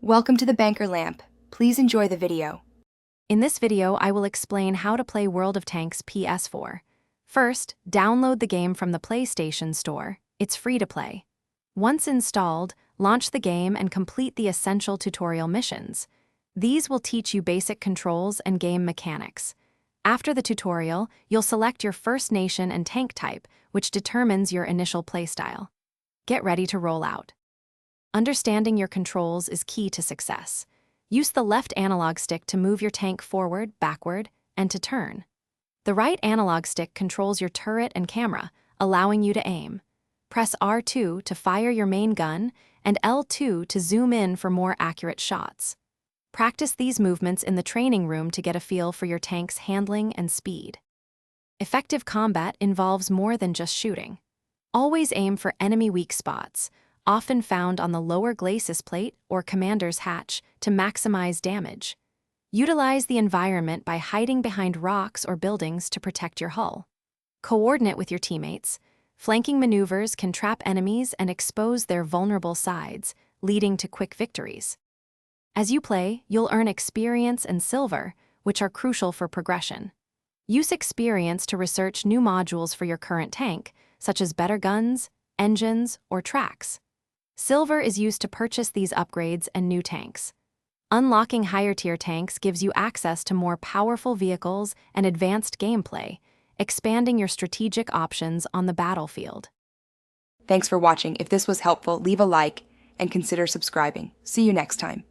Welcome to the Banker Lamp. Please enjoy the video. In this video, I will explain how to play World of Tanks PS4. First, download the game from the PlayStation Store. It's free to play. Once installed, launch the game and complete the essential tutorial missions. These will teach you basic controls and game mechanics. After the tutorial, you'll select your first nation and tank type, which determines your initial playstyle. Get ready to roll out. Understanding your controls is key to success. Use the left analog stick to move your tank forward, backward, and to turn. The right analog stick controls your turret and camera, allowing you to aim. Press R2 to fire your main gun and L2 to zoom in for more accurate shots. Practice these movements in the training room to get a feel for your tank's handling and speed. Effective combat involves more than just shooting. Always aim for enemy weak spots, often found on the lower glacis plate or commander's hatch, to maximize damage. Utilize the environment by hiding behind rocks or buildings to protect your hull. Coordinate with your teammates. Flanking maneuvers can trap enemies and expose their vulnerable sides, leading to quick victories. As you play, you'll earn experience and silver, which are crucial for progression. Use experience to research new modules for your current tank, such as better guns, engines, or tracks. Silver is used to purchase these upgrades and new tanks. Unlocking higher-tier tanks gives you access to more powerful vehicles and advanced gameplay, expanding your strategic options on the battlefield. Thanks for watching. If this was helpful, leave a like and consider subscribing. See you next time.